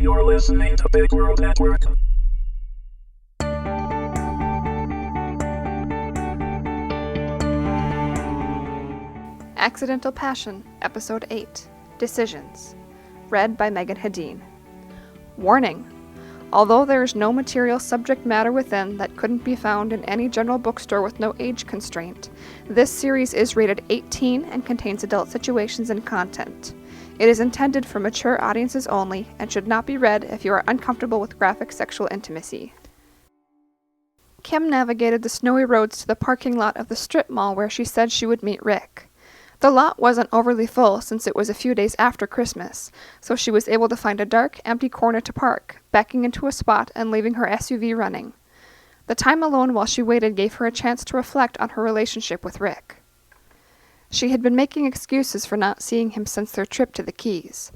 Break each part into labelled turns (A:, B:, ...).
A: You're listening to Big World Network.
B: Accidental Passion, Episode 8, Decisions. Read by Meagan Hedin. Warning! Although there is no material subject matter within that couldn't be found in any general bookstore with no age constraint, this series is rated 18 and contains adult situations and content. It is intended for mature audiences only and should not be read if you are uncomfortable with graphic sexual intimacy. Kim navigated the snowy roads to the parking lot of the strip mall where she said she would meet Rick. The lot wasn't overly full since it was a few days after Christmas, so she was able to find a dark, empty corner to park, backing into a spot and leaving her SUV running. The time alone while she waited gave her a chance to reflect on her relationship with Rick. She had been making excuses for not seeing him since their trip to the Keys.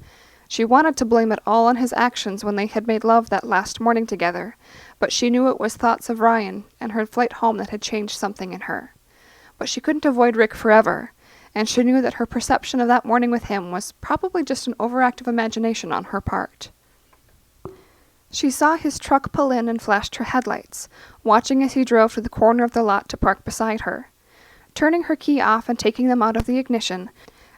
B: She wanted to blame it all on his actions when they had made love that last morning together, but she knew it was thoughts of Ryan and her flight home that had changed something in her. But she couldn't avoid Rick forever, and she knew that her perception of that morning with him was probably just an overactive imagination on her part. She saw his truck pull in and flashed her headlights, watching as he drove to the corner of the lot to park beside her. Turning her key off and taking them out of the ignition,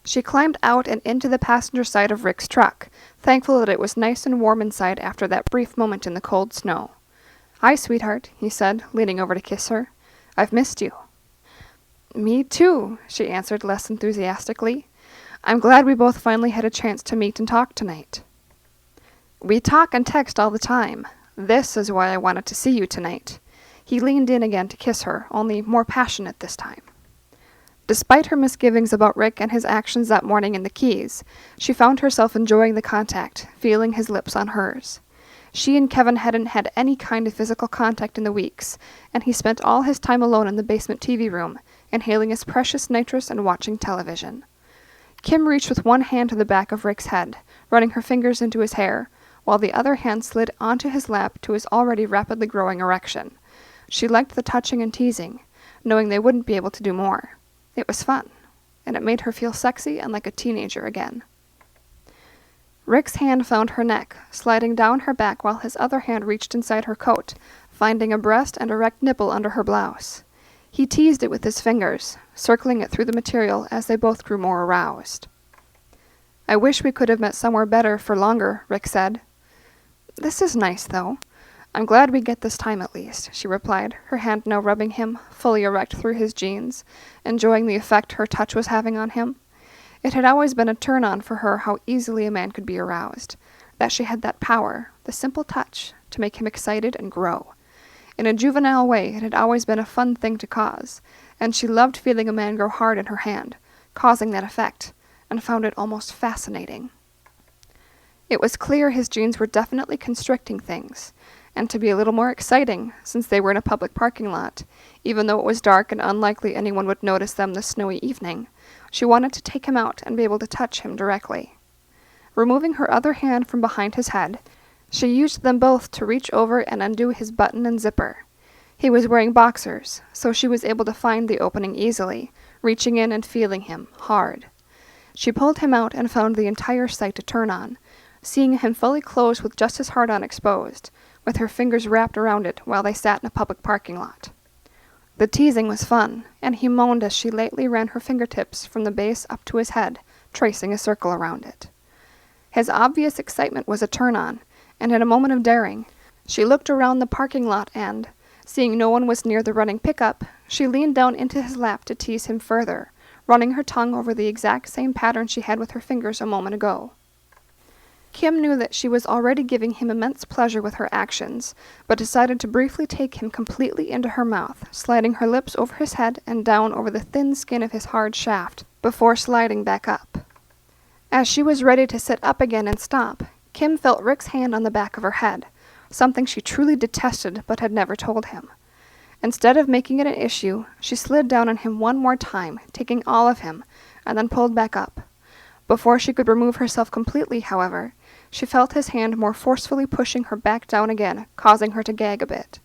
B: she climbed out and into the passenger side of Rick's truck, thankful that it was nice and warm inside after that brief moment in the cold snow. "Hi, sweetheart," he said, leaning over to kiss her. "I've missed you." "Me too," she answered less enthusiastically. "I'm glad we both finally had a chance to meet and talk tonight." "We talk and text all the time. This is why I wanted to see you tonight." He leaned in again to kiss her, only more passionate this time. Despite her misgivings about Rick and his actions that morning in the Keys, she found herself enjoying the contact, feeling his lips on hers. She and Kevin hadn't had any kind of physical contact in the weeks, and he spent all his time alone in the basement TV room, inhaling his precious nitrous and watching television. Kim reached with one hand to the back of Rick's head, running her fingers into his hair, while the other hand slid onto his lap to his already rapidly growing erection. She liked the touching and teasing, knowing they wouldn't be able to do more. It was fun, and it made her feel sexy and like a teenager again. Rick's hand found her neck, sliding down her back while his other hand reached inside her coat, finding a breast and erect nipple under her blouse. He teased it with his fingers, circling it through the material as they both grew more aroused. "I wish we could have met somewhere better for longer," Rick said. "This is nice, though. I'm glad we get this time at least," she replied, her hand now rubbing him, fully erect through his jeans, enjoying the effect her touch was having on him. It had always been a turn-on for her how easily a man could be aroused, that she had that power, the simple touch, to make him excited and grow. In a juvenile way, it had always been a fun thing to cause, and she loved feeling a man grow hard in her hand, causing that effect, and found it almost fascinating. It was clear his jeans were definitely constricting things, and to be a little more exciting, since they were in a public parking lot, even though it was dark and unlikely anyone would notice them this snowy evening, she wanted to take him out and be able to touch him directly. Removing her other hand from behind his head, she used them both to reach over and undo his button and zipper. He was wearing boxers, so she was able to find the opening easily, reaching in and feeling him, hard. She pulled him out and found the entire sight to turn on, seeing him fully clothed with just his heart-on exposed, with her fingers wrapped around it while they sat in a public parking lot. The teasing was fun, and he moaned as she lightly ran her fingertips from the base up to his head, tracing a circle around it. His obvious excitement was a turn-on, and in a moment of daring, she looked around the parking lot and, seeing no one was near the running pickup, she leaned down into his lap to tease him further, running her tongue over the exact same pattern she had with her fingers a moment ago. Kim knew that she was already giving him immense pleasure with her actions, but decided to briefly take him completely into her mouth, sliding her lips over his head and down over the thin skin of his hard shaft, before sliding back up. As she was ready to sit up again and stop, Kim felt Rick's hand on the back of her head, something she truly detested but had never told him. Instead of making it an issue, she slid down on him one more time, taking all of him, and then pulled back up. Before she could remove herself completely, however, she felt his hand more forcefully pushing her back down again, causing her to gag a bit.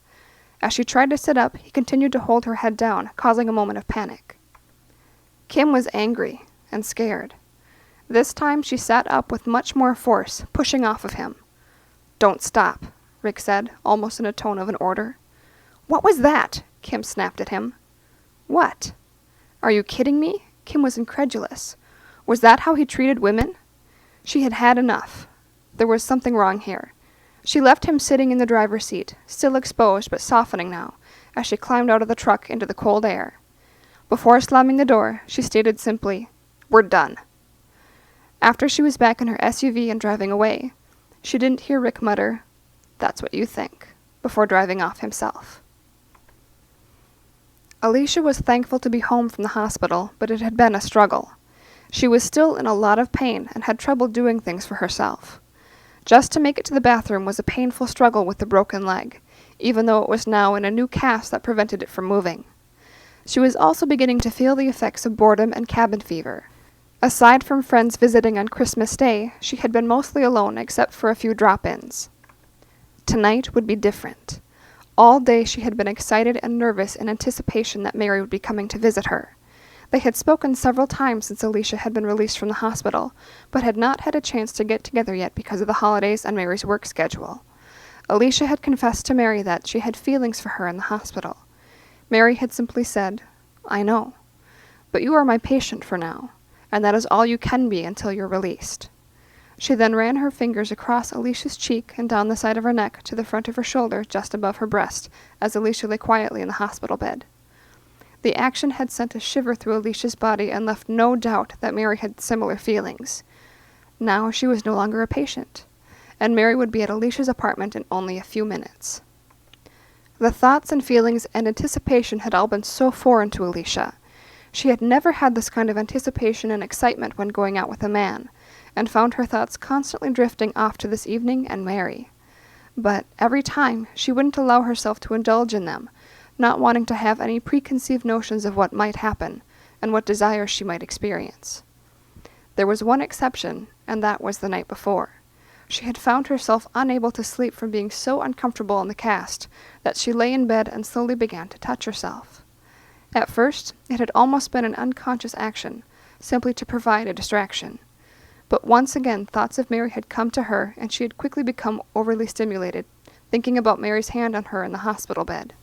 B: As she tried to sit up, he continued to hold her head down, causing a moment of panic. Kim was angry and scared. This time she sat up with much more force, pushing off of him. "Don't stop," Rick said, almost in a tone of an order. "What was that?" Kim snapped at him. "What? Are you kidding me?" Kim was incredulous. Was that how he treated women? She had had enough. There was something wrong here. She left him sitting in the driver's seat, still exposed but softening now, as she climbed out of the truck into the cold air. Before slamming the door, she stated simply, "We're done." After she was back in her SUV and driving away, she didn't hear Rick mutter, "That's what you think," before driving off himself. Alicia was thankful to be home from the hospital, but it had been a struggle. She was still in a lot of pain and had trouble doing things for herself. Just to make it to the bathroom was a painful struggle with the broken leg, even though it was now in a new cast that prevented it from moving. She was also beginning to feel the effects of boredom and cabin fever. Aside from friends visiting on Christmas Day, she had been mostly alone except for a few drop-ins. Tonight would be different. All day she had been excited and nervous in anticipation that Mary would be coming to visit her. They had spoken several times since Alicia had been released from the hospital, but had not had a chance to get together yet because of the holidays and Mary's work schedule. Alicia had confessed to Mary that she had feelings for her in the hospital. Mary had simply said, "I know. But you are my patient for now, and that is all you can be until you're released." She then ran her fingers across Alicia's cheek and down the side of her neck to the front of her shoulder just above her breast, as Alicia lay quietly in the hospital bed. The action had sent a shiver through Alicia's body and left no doubt that Mary had similar feelings. Now she was no longer a patient, and Mary would be at Alicia's apartment in only a few minutes. The thoughts and feelings and anticipation had all been so foreign to Alicia. She had never had this kind of anticipation and excitement when going out with a man, and found her thoughts constantly drifting off to this evening and Mary. But every time she wouldn't allow herself to indulge in them, not wanting to have any preconceived notions of what might happen, and what desires she might experience. There was one exception, and that was the night before. She had found herself unable to sleep from being so uncomfortable in the cast that she lay in bed and slowly began to touch herself. At first, it had almost been an unconscious action, simply to provide a distraction. But once again thoughts of Mary had come to her, and she had quickly become overly stimulated, thinking about Mary's hand on her in the hospital bed.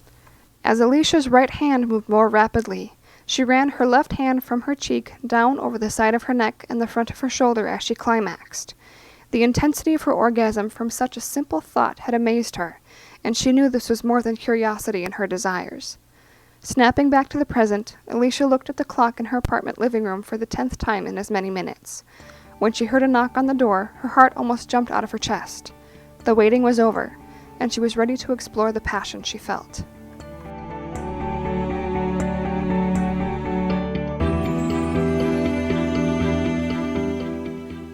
B: As Alicia's right hand moved more rapidly, she ran her left hand from her cheek down over the side of her neck and the front of her shoulder as she climaxed. The intensity of her orgasm from such a simple thought had amazed her, and she knew this was more than curiosity in her desires. Snapping back to the present, Alicia looked at the clock in her apartment living room for the 10th time in as many minutes. When she heard a knock on the door, her heart almost jumped out of her chest. The waiting was over, and she was ready to explore the passion she felt.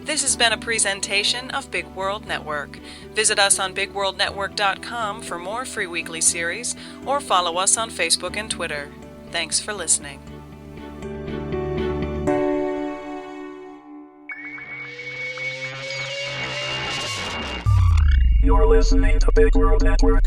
C: This has been a presentation of Big World Network. Visit us on BigWorldNetwork.com for more free weekly series, or follow us on Facebook and Twitter. Thanks for listening.
A: You're listening to Big World Network.